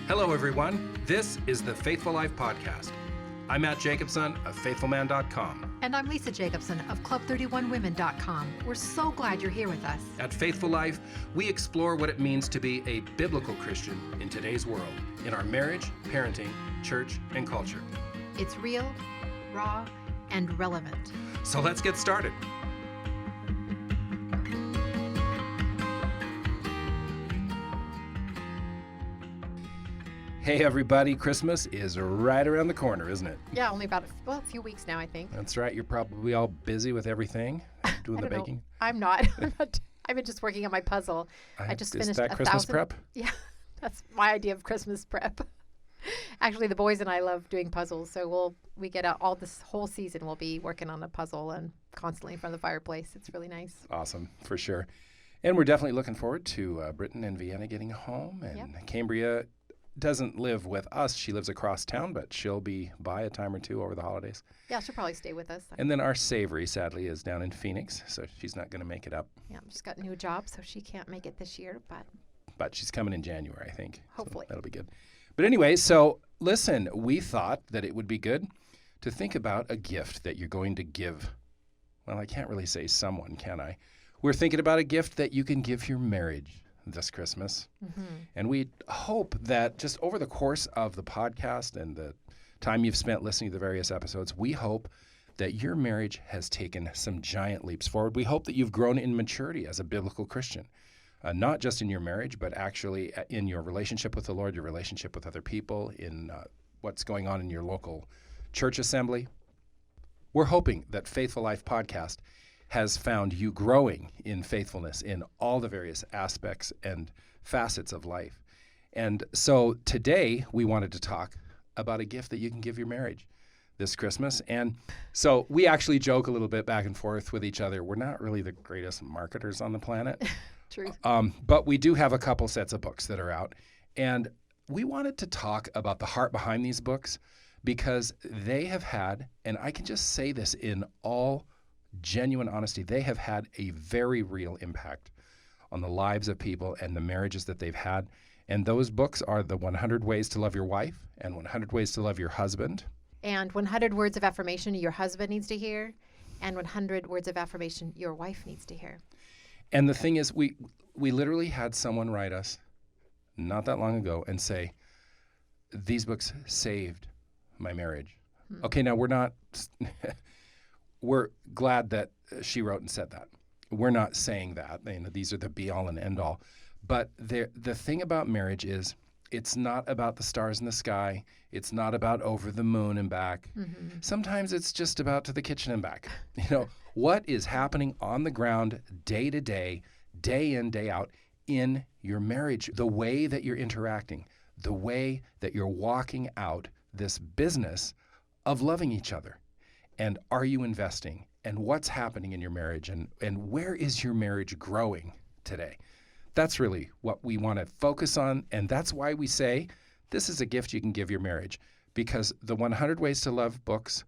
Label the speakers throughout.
Speaker 1: Hello, everyone. This is the Faithful Life Podcast. I'm Matt Jacobson of FaithfulMan.com.
Speaker 2: And I'm Lisa Jacobson of Club31Women.com. We're so glad you're here with us.
Speaker 1: At Faithful Life, we explore what it means to be a biblical Christian in today's world, in our marriage, parenting, church, and culture.
Speaker 2: It's real, raw, and relevant.
Speaker 1: So let's get started. Hey everybody, Christmas is right around the corner, isn't it?
Speaker 2: Yeah, only about a few weeks now, I think.
Speaker 1: That's right. You're probably all busy with everything, doing the baking.
Speaker 2: I'm not. I've been just working on my puzzle. I just finished
Speaker 1: that Christmas prep?
Speaker 2: Yeah, that's my idea of Christmas prep. Actually, the boys and I love doing puzzles, so we get out all this whole season. We'll be working on a puzzle and constantly in front of the fireplace. It's really nice.
Speaker 1: Awesome, for sure. And we're definitely looking forward to Britain and Vienna getting home, and Cambria doesn't live with us. She lives across town, but she'll be by a time or two over the holidays.
Speaker 2: Yeah, she'll probably stay with us.
Speaker 1: And then our Savory, sadly, is down in Phoenix, so she's not going to make it up.
Speaker 2: Yeah, she's got a new job, so she can't make it this year,
Speaker 1: But she's coming in January, I think.
Speaker 2: Hopefully.
Speaker 1: So that'll be good. But anyway, so listen, we thought that it would be good to think about a gift that you're going to give. Well, I can't really say someone, can I? We're thinking about a gift that you can give your marriage this Christmas. Mm-hmm. And we hope that just over the course of the podcast and the time you've spent listening to the various episodes, we hope that your marriage has taken some giant leaps forward. We hope that you've grown in maturity as a biblical Christian, not just in your marriage, but actually in your relationship with the Lord, your relationship with other people, in what's going on in your local church assembly. We're hoping that Faithful Life Podcast has found you growing in faithfulness in all the various aspects and facets of life. And so today we wanted to talk about a gift that you can give your marriage this Christmas. And so we actually joke a little bit back and forth with each other. We're not really the greatest marketers on the planet.
Speaker 2: True.
Speaker 1: But we do have a couple sets of books that are out. And we wanted to talk about the heart behind these books because they have had, and I can just say this in all genuine honesty, they have had a very real impact on the lives of people and the marriages that they've had. And those books are the 100 Ways to Love Your Wife and 100 Ways to Love Your Husband. And
Speaker 2: 100 Words of Affirmation your husband needs to hear, and 100 Words of Affirmation your wife needs to hear.
Speaker 1: And the thing is, we literally had someone write us not that long ago and say, these books saved my marriage. Okay, now we're not... We're glad that she wrote and said that. We're not saying that. These are the be-all and end-all. But the thing about marriage is it's not about the stars in the sky. It's not about over the moon and back. Mm-hmm. Sometimes it's just about to the kitchen and back. What is happening on the ground day to day, day in, day out in your marriage, the way that you're interacting, the way that you're walking out this business of loving each other. And are you investing? And what's happening in your marriage? And where is your marriage growing today? That's really what we want to focus on. And that's why we say this is a gift you can give your marriage. Because the 100 Ways to Love books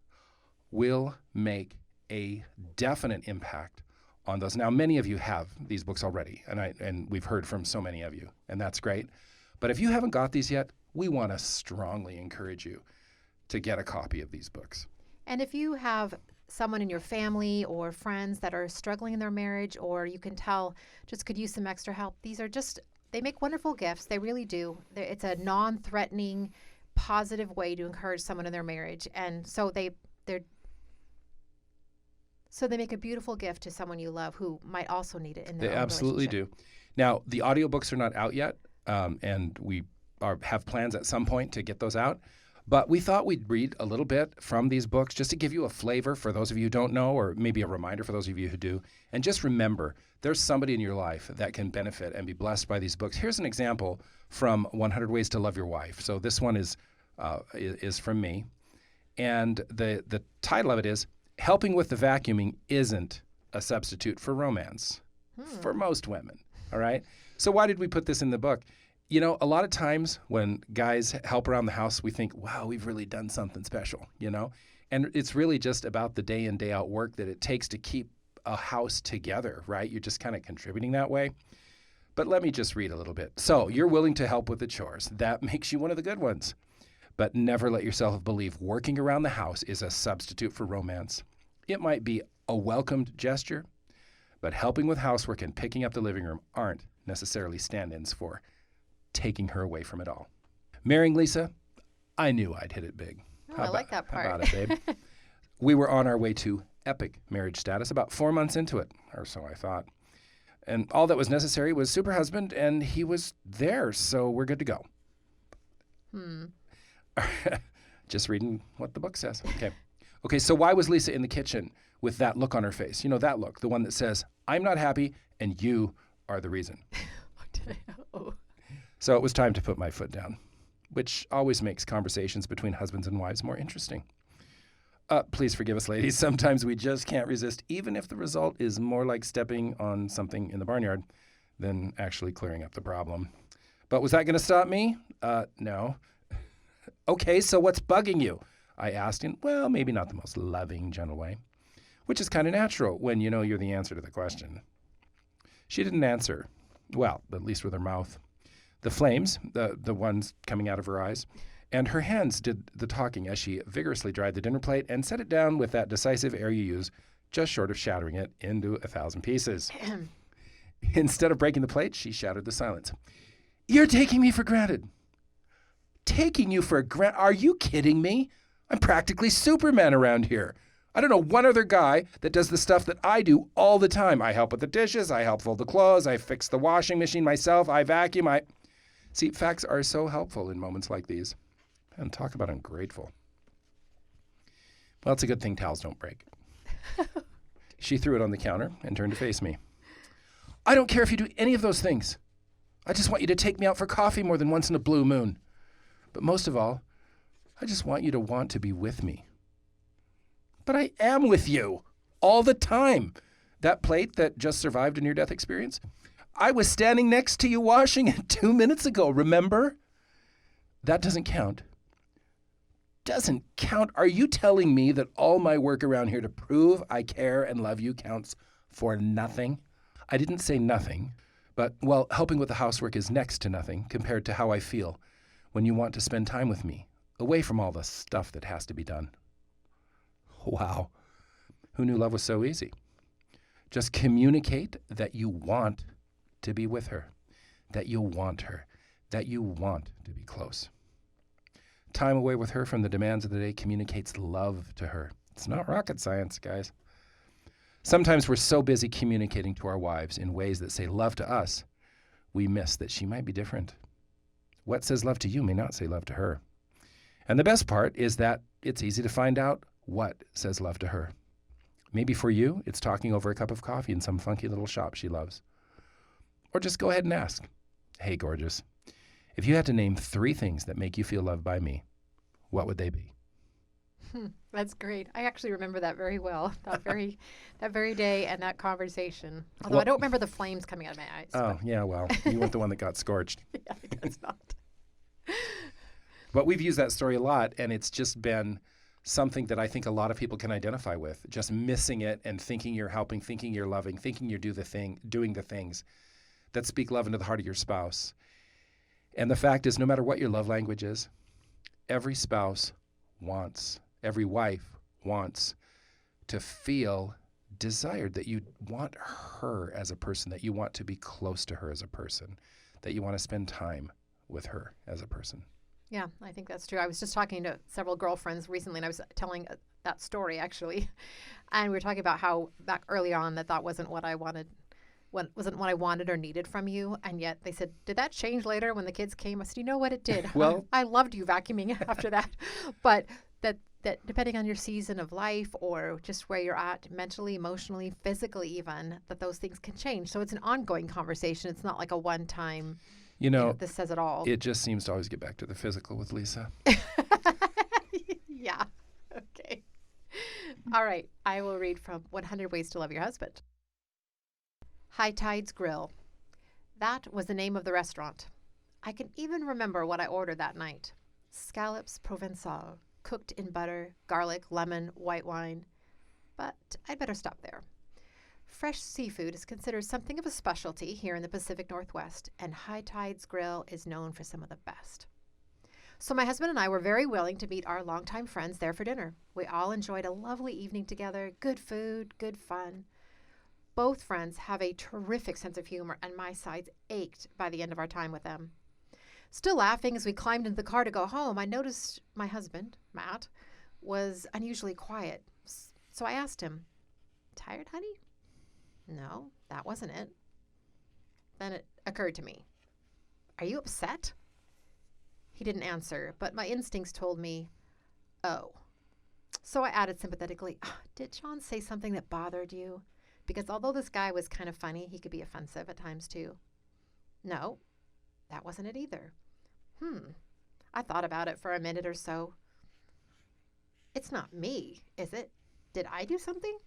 Speaker 1: will make a definite impact on those. Now, many of you have these books already. And we've heard from so many of you. And that's great. But if you haven't got these yet, we want to strongly encourage you to get a copy of these books.
Speaker 2: And if you have someone in your family or friends that are struggling in their marriage, or you can tell just could use some extra help, they make wonderful gifts. They really do. It's a non-threatening, positive way to encourage someone in their marriage. And so they make a beautiful gift to someone you love who might also need it in their own relationship.
Speaker 1: They absolutely do. Now, the audiobooks are not out yet, and we have plans at some point to get those out. But we thought we'd read a little bit from these books just to give you a flavor for those of you who don't know, or maybe a reminder for those of you who do. And just remember, there's somebody in your life that can benefit and be blessed by these books. Here's an example from 100 Ways to Love Your Wife. So this one is from me. And the title of it is, Helping with the Vacuuming Isn't a Substitute for Romance for most women. All right? So why did we put this in the book? A lot of times when guys help around the house, we think, wow, we've really done something special, And it's really just about the day in, day out work that it takes to keep a house together, right? You're just kind of contributing that way. But let me just read a little bit. So you're willing to help with the chores. That makes you one of the good ones. But never let yourself believe working around the house is a substitute for romance. It might be a welcomed gesture, but helping with housework and picking up the living room aren't necessarily stand-ins for taking her away from it all. Marrying Lisa, I knew I'd hit it big.
Speaker 2: Oh, I like that part.
Speaker 1: How about it, babe? We were on our way to epic marriage status about 4 months into it, or so I thought. And all that was necessary was super husband, and he was there, so we're good to go. Just reading what the book says. Okay, so why was Lisa in the kitchen with that look on her face? You know, that look, the one that says, I'm not happy, and you are the reason. So it was time to put my foot down, which always makes conversations between husbands and wives more interesting. Please forgive us, ladies. Sometimes we just can't resist, even if the result is more like stepping on something in the barnyard than actually clearing up the problem. But was that going to stop me? No. Okay, so what's bugging you? I asked in, well, maybe not the most loving, gentle way, which is kind of natural when you know you're the answer to the question. She didn't answer. Well, at least with her mouth. The flames, the ones coming out of her eyes, and her hands did the talking as she vigorously dried the dinner plate and set it down with that decisive air you use, just short of shattering it into 1,000 pieces. Instead of breaking the plate, she shattered the silence. You're taking me for granted. Taking you for granted? Are you kidding me? I'm practically Superman around here. I don't know one other guy that does the stuff that I do all the time. I help with the dishes, I help fold the clothes, I fix the washing machine myself, I vacuum, See, facts are so helpful in moments like these. And talk about ungrateful. Well, it's a good thing towels don't break. She threw it on the counter and turned to face me. I don't care if you do any of those things. I just want you to take me out for coffee more than once in a blue moon. But most of all, I just want you to want to be with me. But I am with you all the time. That plate that just survived a near-death experience, I was standing next to you washing it 2 minutes ago, remember? That doesn't count. Doesn't count? Are you telling me that all my work around here to prove I care and love you counts for nothing? I didn't say nothing, but, well, helping with the housework is next to nothing compared to how I feel when you want to spend time with me, away from all the stuff that has to be done. Wow. Who knew love was so easy? Just communicate that you want to be with her, that you want her, that you want to be close. Time away with her from the demands of the day communicates love to her. It's not rocket science, guys. Sometimes we're so busy communicating to our wives in ways that say love to us, we miss that she might be different. What says love to you may not say love to her. And the best part is that it's easy to find out what says love to her. Maybe for you, it's talking over a cup of coffee in some funky little shop she loves. Or just go ahead and ask, hey, gorgeous, if you had to name 3 things that make you feel loved by me, what would they be?
Speaker 2: That's great. I actually remember that very well, that very day and that conversation. Although I don't remember the flames coming out of my eyes.
Speaker 1: Oh, yeah, well, you weren't the one that got scorched.
Speaker 2: Yeah, I guess not.
Speaker 1: But we've used that story a lot, and it's just been something that I think a lot of people can identify with, just missing it and thinking you're helping, thinking you're loving, thinking you're doing the things that speak love into the heart of your spouse. And the fact is, no matter what your love language is, every spouse wants, every wife wants to feel desired, that you want her as a person, that you want to be close to her as a person, that you want to spend time with her as a person.
Speaker 2: Yeah, I think that's true. I was just talking to several girlfriends recently, and I was telling that story, actually. And we were talking about how back early on that wasn't what I wanted. Wasn't what I wanted or needed from you. And yet they said, did that change later when the kids came? I said, you know what, it did.
Speaker 1: Well,
Speaker 2: I loved you vacuuming after that. But that depending on your season of life or just where you're at mentally, emotionally, physically even, that those things can change. So it's an ongoing conversation. It's not like a one-time, this says it all.
Speaker 1: It just seems to always get back to the physical with Lisa.
Speaker 2: Yeah. Okay. All right. I will read from 100 Ways to Love Your Husband. High Tides Grill. That was the name of the restaurant. I can even remember what I ordered that night. Scallops Provençal, cooked in butter, garlic, lemon, white wine. But I'd better stop there. Fresh seafood is considered something of a specialty here in the Pacific Northwest, and High Tide's Grill is known for some of the best. So my husband and I were very willing to meet our longtime friends there for dinner. We all enjoyed a lovely evening together, good food, good fun. Both friends have a terrific sense of humor, and my sides ached by the end of our time with them. Still laughing as we climbed into the car to go home, I noticed my husband, Matt, was unusually quiet. So I asked him, "Tired, honey?" "No, that wasn't it." Then it occurred to me, "Are you upset?" He didn't answer, but my instincts told me, "Oh." So I added sympathetically, "Did John say something that bothered you? Because although this guy was kind of funny, he could be offensive at times too." "No, that wasn't it either." I thought about it for a minute or so. "It's not me, is it? Did I do something?"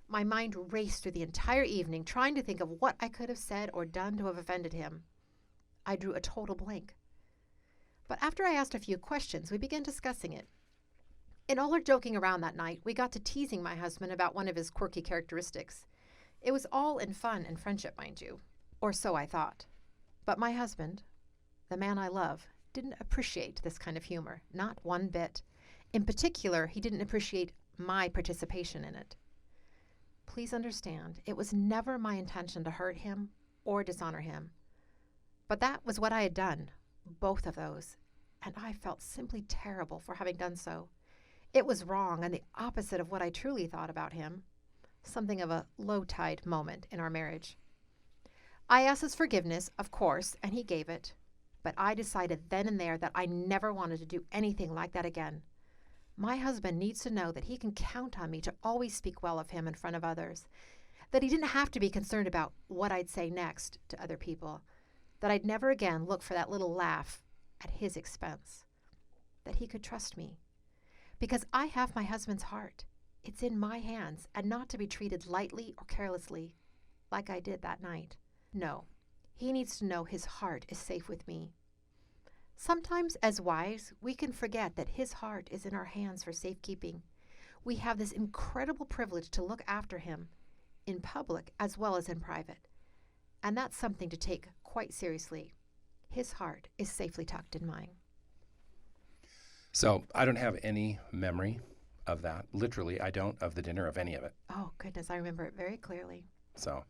Speaker 2: My mind raced through the entire evening, trying to think of what I could have said or done to have offended him. I drew a total blank. But after I asked a few questions, we began discussing it. In all our joking around that night, we got to teasing my husband about one of his quirky characteristics. It was all in fun and friendship, mind you. Or so I thought. But my husband, the man I love, didn't appreciate this kind of humor, not one bit. In particular, he didn't appreciate my participation in it. Please understand, it was never my intention to hurt him or dishonor him. But that was what I had done, both of those, and I felt simply terrible for having done so. It was wrong and the opposite of what I truly thought about him, something of a low-tide moment in our marriage. I asked his forgiveness, of course, and he gave it, but I decided then and there that I never wanted to do anything like that again. My husband needs to know that he can count on me to always speak well of him in front of others, that he didn't have to be concerned about what I'd say next to other people, that I'd never again look for that little laugh at his expense, that he could trust me. Because I have my husband's heart. It's in my hands, and not to be treated lightly or carelessly, like I did that night. No, he needs to know his heart is safe with me. Sometimes, as wives, we can forget that his heart is in our hands for safekeeping. We have this incredible privilege to look after him, in public as well as in private. And that's something to take quite seriously. His heart is safely tucked in mine.
Speaker 1: So I don't have any memory of that. Literally, I don't, of the dinner, of any of it.
Speaker 2: Oh, goodness, I remember it very clearly.
Speaker 1: So,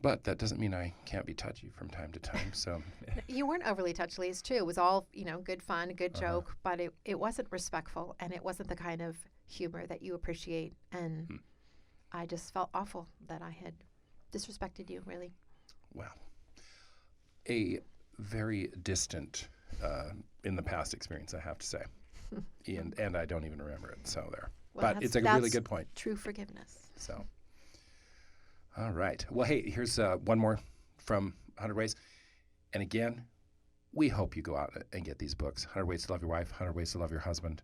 Speaker 1: but that doesn't mean I can't be touchy from time to time. So
Speaker 2: You weren't overly touchy. It's true. It was all, good fun, good joke, but it wasn't respectful, and it wasn't the kind of humor that you appreciate. And I just felt awful that I had disrespected you, really.
Speaker 1: Well, a very distant in the past experience, I have to say. and I don't even remember it. So there.
Speaker 2: Well,
Speaker 1: but it's a really good point.
Speaker 2: True forgiveness.
Speaker 1: So, all right. Well, hey, here's one more from 100 Ways. And again, we hope you go out and get these books, 100 Ways to Love Your Wife, 100 Ways to Love Your Husband.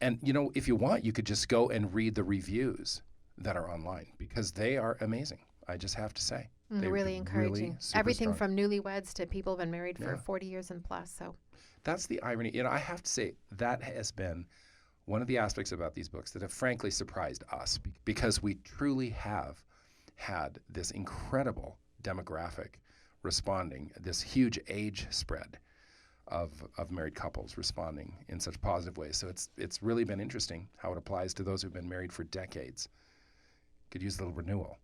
Speaker 1: And, if you want, you could just go and read the reviews that are online because they are amazing. I just have to say.
Speaker 2: They're really encouraging. Everything
Speaker 1: strong.
Speaker 2: from newlyweds to people who've been married for 40 years and plus. So
Speaker 1: that's the irony. I have to say that has been one of the aspects about these books that have frankly surprised us because we truly have had this incredible demographic responding, this huge age spread of married couples responding in such positive ways. So it's really been interesting how it applies to those who've been married for decades. Could use a little renewal.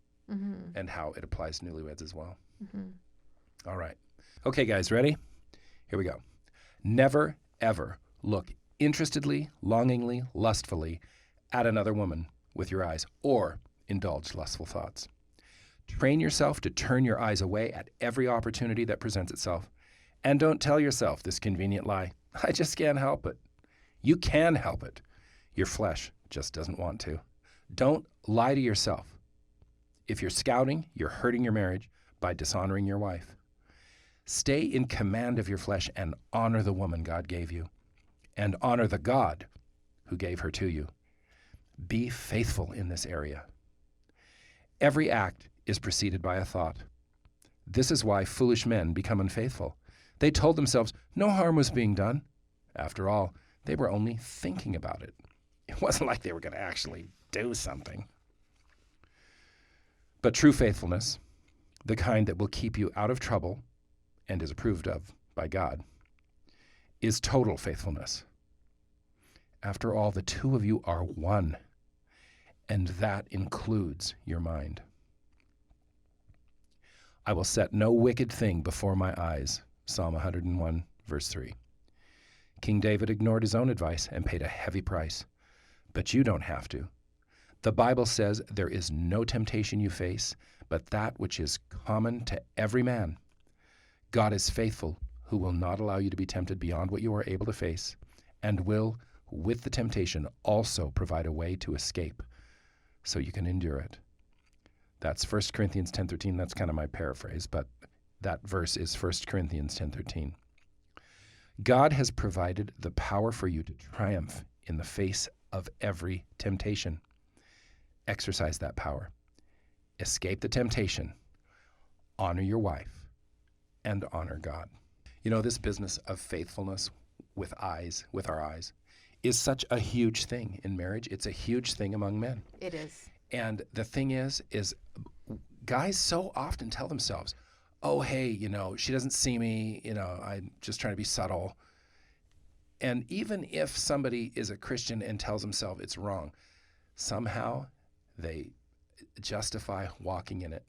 Speaker 1: And how it applies to newlyweds as well. All right. Okay, guys, ready? Here we go. Never, ever look interestedly, longingly, lustfully at another woman with your eyes or indulge lustful thoughts. Train yourself to turn your eyes away at every opportunity that presents itself. And don't tell yourself this convenient lie, I just can't help it. You can help it. Your flesh just doesn't want to. Don't lie to yourself. If you're scouting, you're hurting your marriage by dishonoring your wife. Stay in command of your flesh and honor the woman God gave you, and honor the God who gave her to you. Be faithful in this area. Every act is preceded by a thought. This is why foolish men become unfaithful. They told themselves no harm was being done. After all, they were only thinking about it. It wasn't like they were going to actually do something. But true faithfulness, the kind that will keep you out of trouble and is approved of by God, is total faithfulness. After all, the two of you are one, and that includes your mind. I will set no wicked thing before my eyes, Psalm 101, verse 3. King David ignored his own advice and paid a heavy price, but you don't have to. The Bible says there is no temptation you face, but that which is common to every man. God is faithful, who will not allow you to be tempted beyond what you are able to face, and will, with the temptation, also provide a way to escape, so you can endure it. That's 1 Corinthians 10:13. That's kind of my paraphrase, but that verse is 1 Corinthians 10:13. God has provided the power for you to triumph in the face of every temptation. Exercise that power. Escape the temptation. Honor your wife and honor God. You know, this business of faithfulness with our eyes, is such a huge thing in marriage. It's a huge thing among men.
Speaker 2: It is.
Speaker 1: And the thing is guys so often tell themselves, oh, hey, she doesn't see me, I'm just trying to be subtle. And even if somebody is a Christian and tells himself it's wrong, somehow they justify walking in it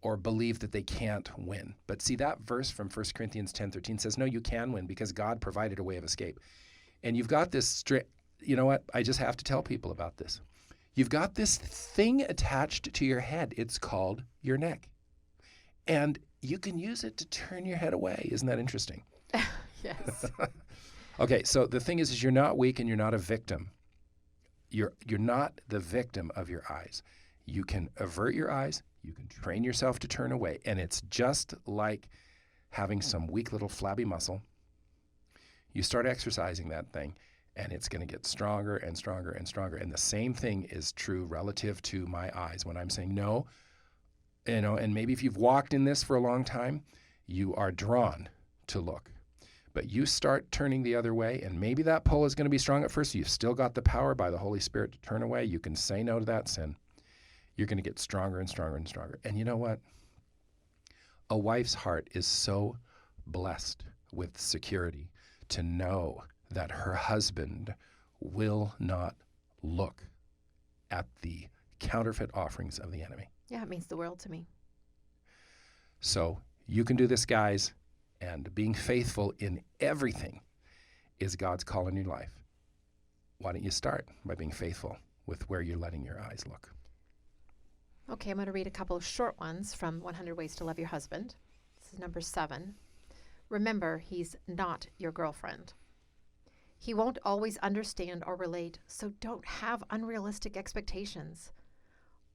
Speaker 1: or believe that they can't win. But see, that verse from 1 Corinthians 10:13 says, no, you can win because God provided a way of escape. And you've got this, you know what? I just have to tell people about this. You've got this thing attached to your head. It's called your neck. And you can use it to turn your head away. Isn't that interesting?
Speaker 2: Yes.
Speaker 1: Okay, so the thing is you're not weak and you're not a victim. You're not the victim of your eyes. You can avert your eyes. You can train yourself to turn away. And it's just like having some weak little flabby muscle. You start exercising that thing, and it's going to get stronger and stronger and stronger. And the same thing is true relative to my eyes. When I'm saying no, and maybe if you've walked in this for a long time, you are drawn to look. But you start turning the other way, and maybe that pull is going to be strong at first. So you've still got the power by the Holy Spirit to turn away. You can say no to that sin. You're going to get stronger and stronger and stronger. And you know what? A wife's heart is so blessed with security to know that her husband will not look at the counterfeit offerings of the enemy.
Speaker 2: Yeah, it means the world to me.
Speaker 1: So you can do this, guys, and being faithful in everything is God's call in your life. Why don't you start by being faithful with where you're letting your eyes look?
Speaker 2: Okay, I'm going to read a couple of short ones from 100 Ways to Love Your Husband. This is number 7. Remember, he's not your girlfriend. He won't always understand or relate, so don't have unrealistic expectations.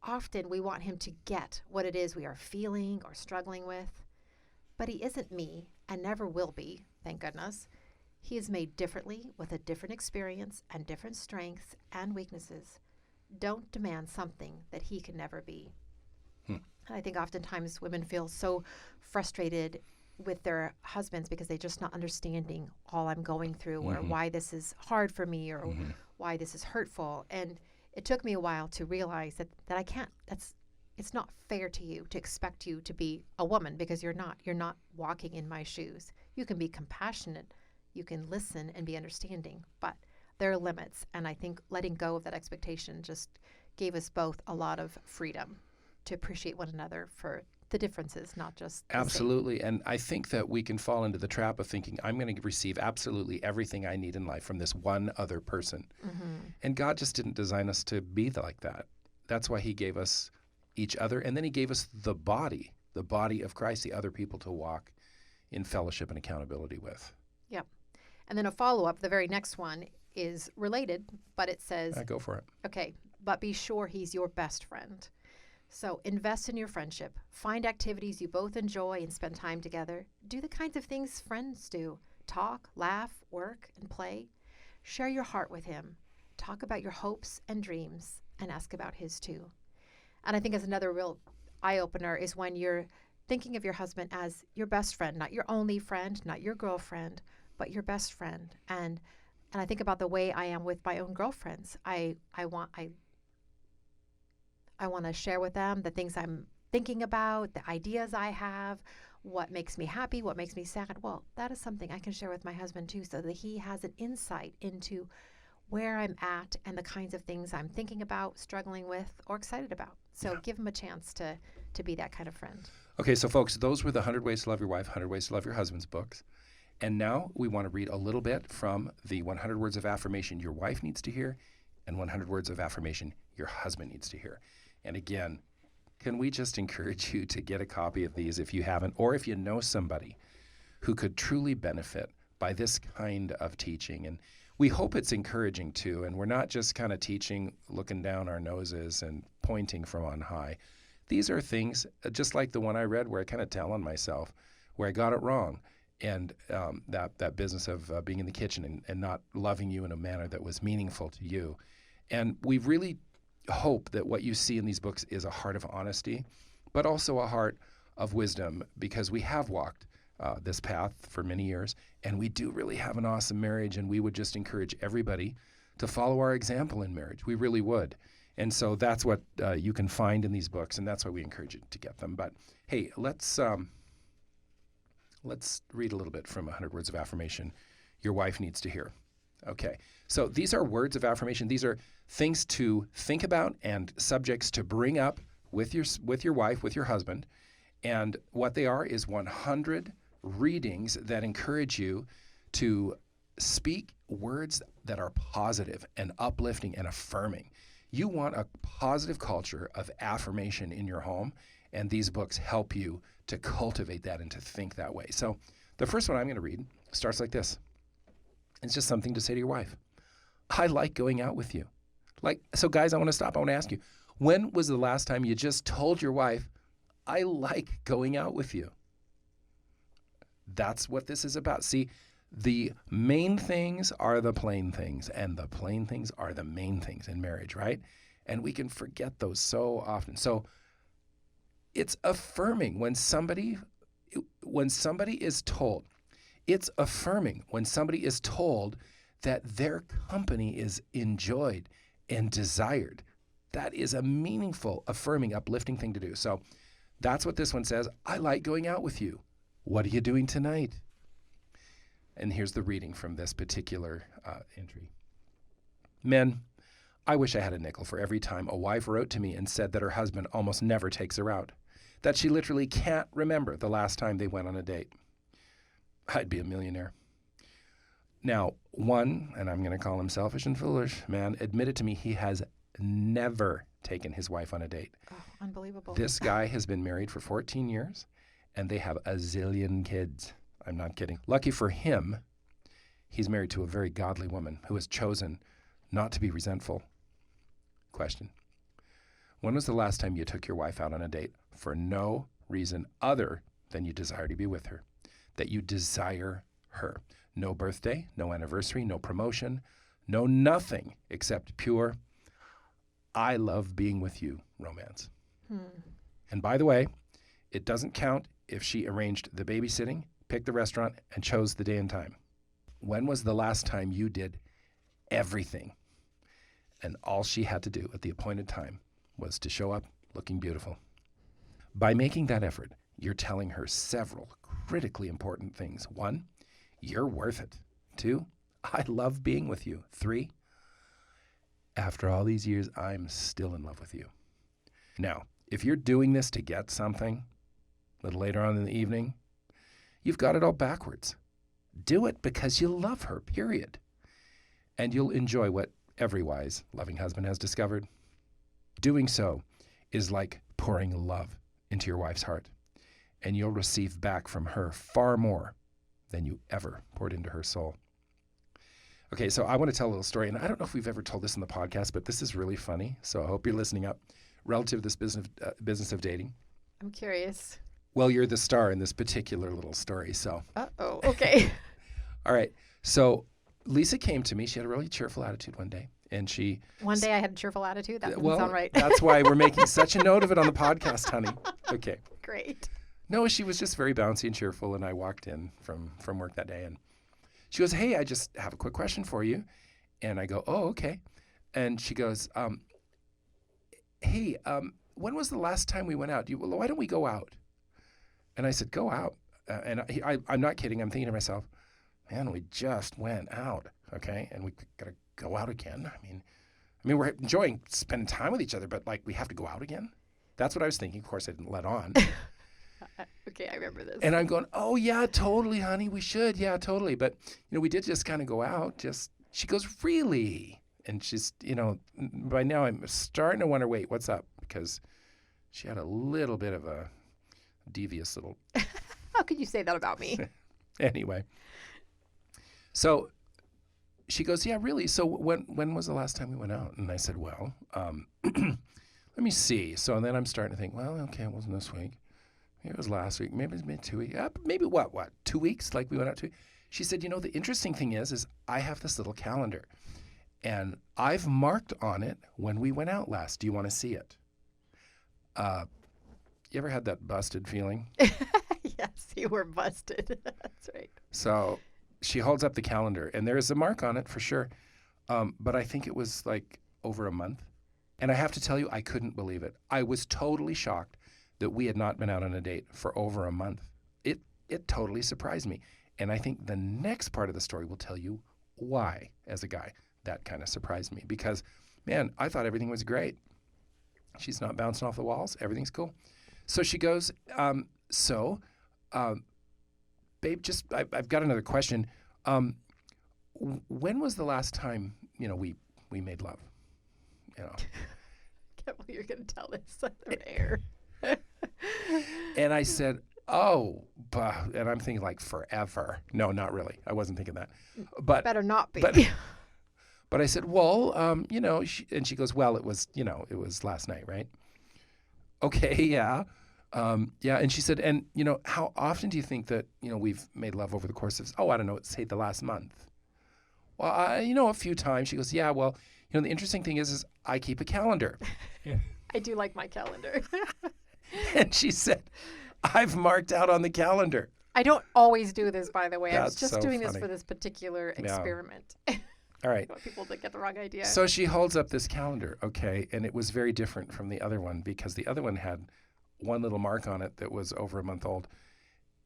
Speaker 2: Often we want him to get what it is we are feeling or struggling with, but he isn't me and never will be, thank goodness. He is made differently with a different experience and different strengths and weaknesses. Don't demand something that he can never be. I think oftentimes women feel so frustrated with their husbands because they're just not understanding all I'm going through or why this is hard for me or why this is hurtful. And it took me a while to realize that I can't, it's not fair to you to expect you to be a woman because you're not walking in my shoes. You can be compassionate, you can listen and be understanding, but there are limits. And I think letting go of that expectation just gave us both a lot of freedom to appreciate one another for the differences, not just the
Speaker 1: Absolutely. Same. And I think that we can fall into the trap of thinking, I'm going to receive absolutely everything I need in life from this one other person. And God just didn't design us to be like that. That's why he gave us each other. And then he gave us the body of Christ, the other people to walk in fellowship and accountability with.
Speaker 2: Yep. And then a follow-up, the very next one is related, but it says,
Speaker 1: go for it.
Speaker 2: Okay, but be sure he's your best friend. So invest in your friendship. Find activities you both enjoy and spend time together. Do the kinds of things friends do. Talk, laugh, work, and play. Share your heart with him. Talk about your hopes and dreams and ask about his too. And I think as another real eye-opener is when you're thinking of your husband as your best friend, not your only friend, not your girlfriend, but your best friend. And I think about the way I am with my own girlfriends. I want to share with them the things I'm thinking about, the ideas I have, what makes me happy, what makes me sad. Well, that is something I can share with my husband too, so that he has an insight into where I'm at and the kinds of things I'm thinking about, struggling with, or excited about. So give him a chance to be that kind of friend.
Speaker 1: Okay, so folks, those were the 100 Ways to Love Your Wife, 100 Ways to Love Your Husband's books. And now we want to read a little bit from the 100 Words of Affirmation your wife needs to hear and 100 Words of Affirmation your husband needs to hear. And again, can we just encourage you to get a copy of these if you haven't, or if you know somebody who could truly benefit by this kind of teaching. And we hope it's encouraging too, and we're not just kind of teaching, looking down our noses and pointing from on high. These are things, just like the one I read, where I kind of tell on myself, where I got it wrong. And that business of being in the kitchen and not loving you in a manner that was meaningful to you. And we really hope that what you see in these books is a heart of honesty, but also a heart of wisdom, because we have walked this path for many years, and we do really have an awesome marriage, and we would just encourage everybody to follow our example in marriage. We really would. And so that's what you can find in these books, and that's why we encourage you to get them. But hey, let's read a little bit from 100 Words of Affirmation your wife needs to hear. Okay, so these are words of affirmation. These are things to think about and subjects to bring up with your wife, with your husband. And what they are is 100 readings that encourage you to speak words that are positive and uplifting and affirming. You want a positive culture of affirmation in your home, and these books help you to cultivate that and to think that way. So the first one I'm going to read starts like this. It's just something to say to your wife. I like going out with you. So guys, I want to stop. I want to ask you, when was the last time you just told your wife, I like going out with you? That's what this is about. See, the main things are the plain things, and the plain things are the main things in marriage, right? And we can forget those so often. So it's affirming when somebody is told. It's affirming when somebody is told that their company is enjoyed and desired. That is a meaningful, affirming, uplifting thing to do. So that's what this one says. I like going out with you. What are you doing tonight? And here's the reading from this particular entry. Men, I wish I had a nickel for every time a wife wrote to me and said that her husband almost never takes her out, that she literally can't remember the last time they went on a date. I'd be a millionaire. Now, one, and I'm going to call him selfish and foolish, man, admitted to me he has never taken his wife on a date.
Speaker 2: Oh, unbelievable.
Speaker 1: This guy has been married for 14 years, and they have a zillion kids. I'm not kidding. Lucky for him, he's married to a very godly woman who has chosen not to be resentful. Question. When was the last time you took your wife out on a date for no reason other than you desire to be with her? That you desire her. No birthday, no anniversary, no promotion, no nothing except pure, I love being with you romance. And by the way, it doesn't count if she arranged the babysitting, picked the restaurant, and chose the day and time. When was the last time you did everything, and all she had to do at the appointed time was to show up looking beautiful? By making that effort, you're telling her several critically important things. 1, you're worth it. 2, I love being with you. 3, after all these years, I'm still in love with you. Now, if you're doing this to get something a little later on in the evening, you've got it all backwards. Do it because you love her, period. And you'll enjoy what every wise, loving husband has discovered. Doing so is like pouring love into your wife's heart, and you'll receive back from her far more than you ever poured into her soul. Okay, so I want to tell a little story, and I don't know if we've ever told this in the podcast, but this is really funny, so I hope you're listening up, relative to this business of dating.
Speaker 2: I'm curious.
Speaker 1: Well, you're the star in this particular little story, so.
Speaker 2: Uh-oh, okay.
Speaker 1: All right, so Lisa came to me. She had a really cheerful attitude one day, and she...
Speaker 2: One day I had a cheerful attitude? That doesn't sound right.
Speaker 1: That's why we're making such a note of it on the podcast, honey. Okay.
Speaker 2: Great.
Speaker 1: No, she was just very bouncy and cheerful, and I walked in from work that day, and she goes, hey, I just have a quick question for you. And I go, oh, okay. And she goes, hey, when was the last time we went out? Well, why don't we go out? And I said, go out. I'm not kidding. I'm thinking to myself, man, we just went out, okay? And we got to go out again. I mean, we're enjoying spending time with each other, but like we have to go out again? That's what I was thinking. Of course, I didn't let on.
Speaker 2: Okay, I remember this.
Speaker 1: And I'm going, oh, yeah, totally, honey. We should. Yeah, totally. But, we did just kind of go out. She goes, really? And she's, by now I'm starting to wonder, wait, what's up? Because she had a little bit of a devious little...
Speaker 2: How could you say that about me?
Speaker 1: Anyway. So she goes, yeah, really? So when was the last time we went out? And I said, well, let me see. So then I'm starting to think, well, okay, it wasn't this week. Maybe it was last week. Maybe it's been 2 weeks. Maybe what? 2 weeks? Like we went out to. She said, the interesting thing is I have this little calendar. And I've marked on it when we went out last. Do you want to see it? You ever had that busted feeling?
Speaker 2: Yes, you were busted. That's right.
Speaker 1: So she holds up the calendar, and there is a mark on it for sure. But I think it was like over a month. And I have to tell you, I couldn't believe it. I was totally shocked that we had not been out on a date for over a month. It totally surprised me. And I think the next part of the story will tell you why, as a guy, that kind of surprised me. Because, man, I thought everything was great. She's not bouncing off the walls. Everything's cool. So she goes, babe, I've got another question. When was the last time, we made love?
Speaker 2: I can't believe you're going to tell this on air.
Speaker 1: And I said, oh, and I'm thinking like forever. No, not really. I wasn't thinking that. But
Speaker 2: better not be.
Speaker 1: But I said, well, and she goes, well, it was last night, right? Okay, yeah. Yeah, and she said, and, how often do you think that, we've made love over the course of, I don't know, say the last month? Well, a few times. She goes, yeah, well, the interesting thing is I keep a calendar.
Speaker 2: I do like my calendar.
Speaker 1: And she said, I've marked out on the calendar.
Speaker 2: I don't always do this, by the way.
Speaker 1: That's
Speaker 2: I was just
Speaker 1: so
Speaker 2: doing
Speaker 1: funny.
Speaker 2: This for this particular experiment.
Speaker 1: All right.
Speaker 2: I want people to get the wrong idea.
Speaker 1: So she holds up this calendar, okay, and it was very different from the other one because the other one had one little mark on it that was over a month old.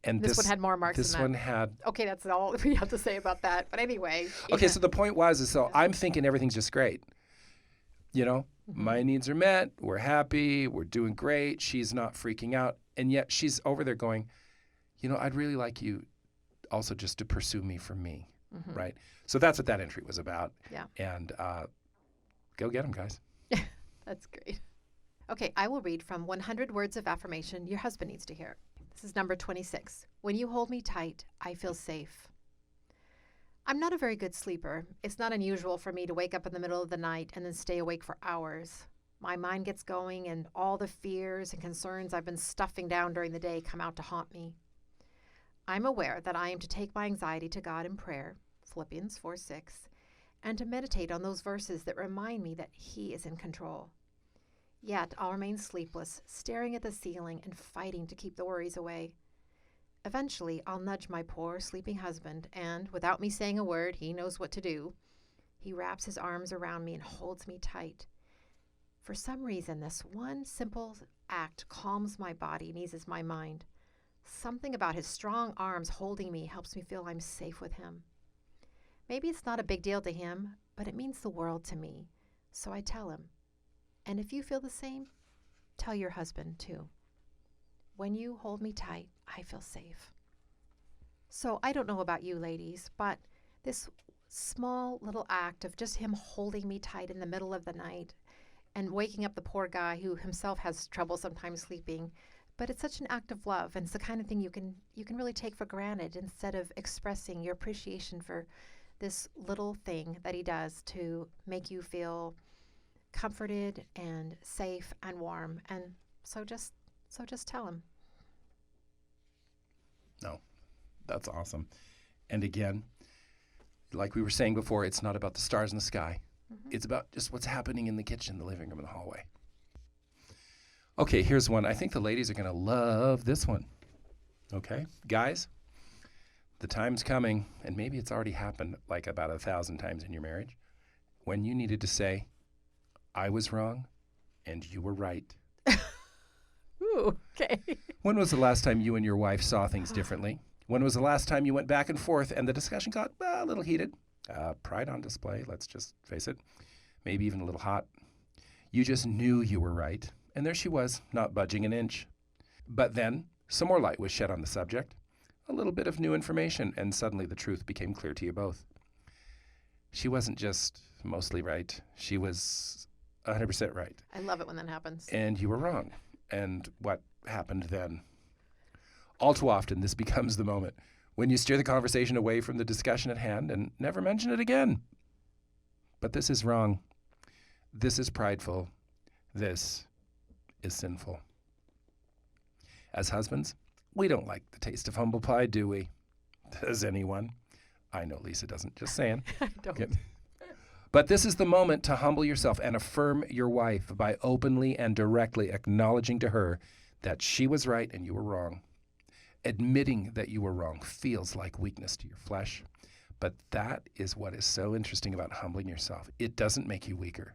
Speaker 1: And
Speaker 2: this one had more marks
Speaker 1: This
Speaker 2: than that.
Speaker 1: one had...
Speaker 2: Okay, that's all we have to say about that. But anyway.
Speaker 1: Okay, so the point was, I'm thinking everything's just great. My needs are met. We're happy. We're doing great. She's not freaking out. And yet she's over there going, I'd really like you also just to pursue me for me, right? So that's what that entry was about.
Speaker 2: Yeah.
Speaker 1: And go get them, guys.
Speaker 2: That's great. Okay, I will read from 100 Words of Affirmation Your Husband Needs to Hear. This is number 26. When you hold me tight, I feel safe. I'm not a very good sleeper. It's not unusual for me to wake up in the middle of the night and then stay awake for hours. My mind gets going and all the fears and concerns I've been stuffing down during the day come out to haunt me. I'm aware that I am to take my anxiety to God in prayer, Philippians 4:6, and to meditate on those verses that remind me that He is in control. Yet I'll remain sleepless, staring at the ceiling and fighting to keep the worries away. Eventually, I'll nudge my poor sleeping husband, and without me saying a word, he knows what to do. He wraps his arms around me and holds me tight. For some reason, this one simple act calms my body and eases my mind. Something about his strong arms holding me helps me feel I'm safe with him. Maybe it's not a big deal to him, but it means the world to me. So I tell him. And if you feel the same, tell your husband too. When you hold me tight, I feel safe. So I don't know about you ladies, but this small little act of just him holding me tight in the middle of the night and waking up the poor guy who himself has trouble sometimes sleeping, but it's such an act of love, and it's the kind of thing you can really take for granted instead of expressing your appreciation for this little thing that he does to make you feel comforted and safe and warm. And so just tell him.
Speaker 1: No, that's awesome. And again, like we were saying before, it's not about the stars in the sky. It's about just what's happening in the kitchen, the living room, and the hallway. Okay, here's one. I think the ladies are going to love this one. Okay, guys, the time's coming, and maybe it's already happened like about 1,000 times in your marriage, when you needed to say, I was wrong and you were right.
Speaker 2: Okay.
Speaker 1: When was the last time you and your wife saw things differently? When was the last time you went back and forth and the discussion got a little heated? Pride on display, let's just face it. Maybe even a little hot. You just knew you were right, and there she was, not budging an inch. But then, some more light was shed on the subject, a little bit of new information, and suddenly the truth became clear to you both. She wasn't just mostly right, she was 100% right.
Speaker 2: I love it when that happens.
Speaker 1: And you were wrong. And what happened then? All too often, this becomes the moment when you steer the conversation away from the discussion at hand and never mention it again. But this is wrong. This is prideful. This is sinful. As husbands, we don't like the taste of humble pie, do we? Does anyone? I know Lisa doesn't, just saying.
Speaker 2: I don't.
Speaker 1: Okay. But this is the moment to humble yourself and affirm your wife by openly and directly acknowledging to her that she was right and you were wrong. Admitting that you were wrong feels like weakness to your flesh, but that is what is so interesting about humbling yourself. It doesn't make you weaker.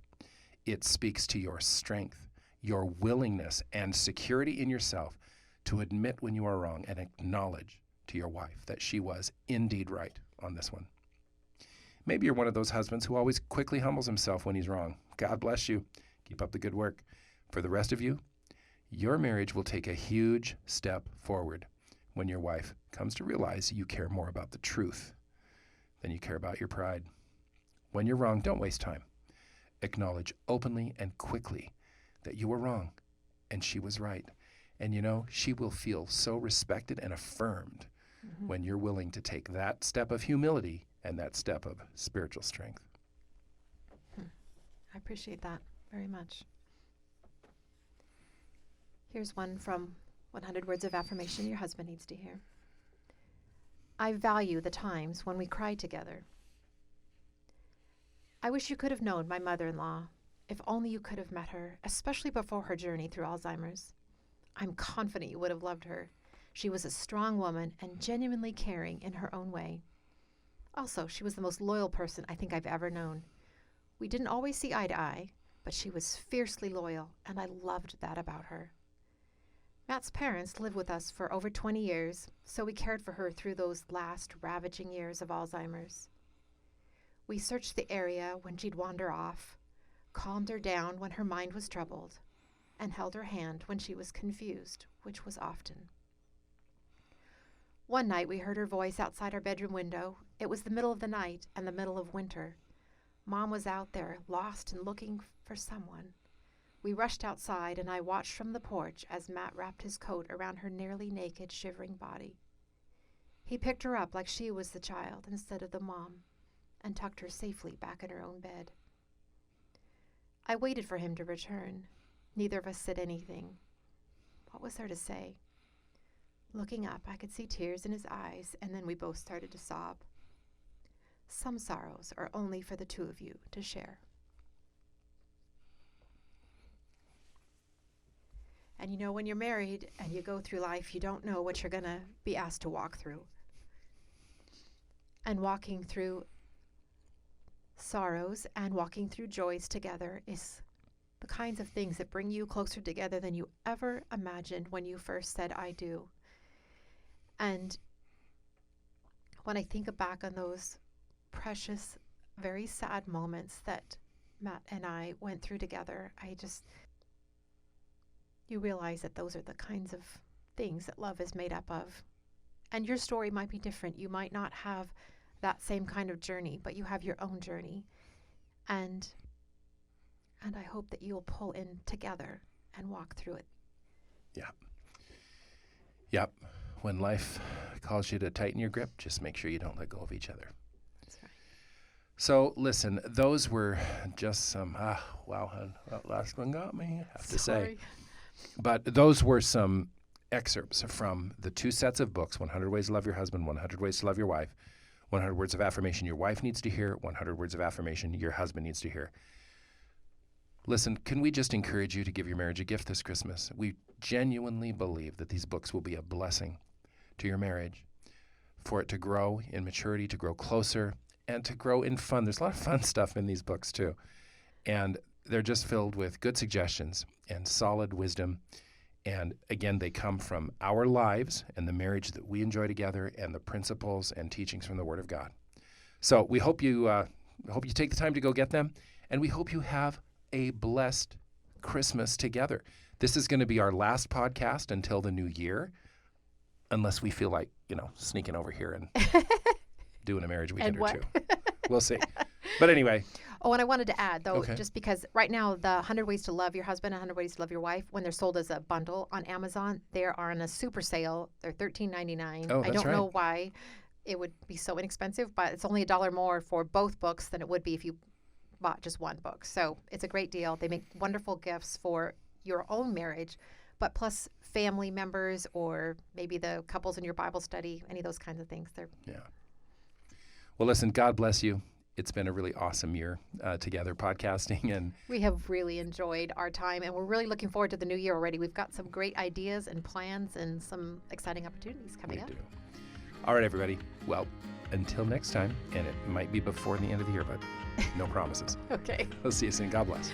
Speaker 1: It speaks to your strength, your willingness, and security in yourself to admit when you are wrong and acknowledge to your wife that she was indeed right on this one. Maybe you're one of those husbands who always quickly humbles himself when he's wrong. God bless you. Keep up the good work. For the rest of you, your marriage will take a huge step forward when your wife comes to realize you care more about the truth than you care about your pride. When you're wrong, don't waste time. Acknowledge openly and quickly that you were wrong and she was right. And you know, she will feel so respected and affirmed when you're willing to take that step of humility and that step of spiritual strength.
Speaker 2: I appreciate that very much. Here's one from 100 Words of Affirmation your husband needs to hear. I value the times when we cry together. I wish you could have known my mother-in-law. If only you could have met her, especially before her journey through Alzheimer's. I'm confident you would have loved her. She was a strong woman and genuinely caring in her own way. Also, she was the most loyal person I think I've ever known. We didn't always see eye to eye, but she was fiercely loyal, and I loved that about her. Matt's parents lived with us for over 20 years, so we cared for her through those last ravaging years of Alzheimer's. We searched the area when she'd wander off, calmed her down when her mind was troubled, and held her hand when she was confused, which was often. One night we heard her voice outside our bedroom window. It was the middle of the night and the middle of winter. Mom was out there, lost and looking for someone. We rushed outside, and I watched from the porch as Matt wrapped his coat around her nearly naked, shivering body. He picked her up like she was the child instead of the mom, and tucked her safely back in her own bed. I waited for him to return. Neither of us said anything. What was there to say? Looking up, I could see tears in his eyes, and then we both started to sob. Some sorrows are only for the two of you to share. And you know, when you're married and you go through life, you don't know what you're going to be asked to walk through. And walking through sorrows and walking through joys together is the kinds of things that bring you closer together than you ever imagined when you first said, I do. And when I think back on those precious, very sad moments that Matt and I went through together, you realize that those are the kinds of things that love is made up of. And your story might be different. You might not have that same kind of journey, but you have your own journey. And I hope that you'll pull in together and walk through it.
Speaker 1: Yeah. Yep. When life calls you to tighten your grip, just make sure you don't let go of each other.
Speaker 2: That's right.
Speaker 1: So listen, those were just some, wow, that last one got me, I have to say. But those were some excerpts from the two sets of books, 100 Ways to Love Your Husband, 100 Ways to Love Your Wife, 100 Words of Affirmation your wife needs to hear, 100 Words of Affirmation your husband needs to hear. Listen, can we just encourage you to give your marriage a gift this Christmas? We genuinely believe that these books will be a blessing to your marriage, for it to grow in maturity, to grow closer, and to grow in fun. There's a lot of fun stuff in these books too. And they're just filled with good suggestions and solid wisdom And again, they come from our lives and the marriage that we enjoy together and the principles and teachings from the Word of God. So we hope you take the time to go get them, and we hope you have a blessed Christmas together. This is going to be our last podcast until the new year, unless we feel like, sneaking over here and doing a marriage weekend or two. We'll see. But anyway.
Speaker 2: Oh, and I wanted to add, though,
Speaker 1: Okay.
Speaker 2: just because right now the 100 Ways to Love Your Husband, 100 Ways to Love Your Wife, when they're sold as a bundle on Amazon, they are on a super sale. They're $13.99.
Speaker 1: Oh,
Speaker 2: I
Speaker 1: that's
Speaker 2: don't know
Speaker 1: right.
Speaker 2: why it would be so inexpensive, but it's only $1 more for both books than it would be if you bought just one book. So it's a great deal. They make wonderful gifts for your own marriage, but plus family members or maybe the couples in your Bible study, any of those kinds of things.
Speaker 1: Yeah. Well, listen, God bless you. It's been a really awesome year together podcasting, and
Speaker 2: we have really enjoyed our time, and we're really looking forward to the new year already. We've got some great ideas and plans and some exciting opportunities coming up.
Speaker 1: we do. All right, everybody. Well, until next time, and it might be before the end of the year, but no promises.
Speaker 2: Okay.
Speaker 1: We'll see you soon. God bless.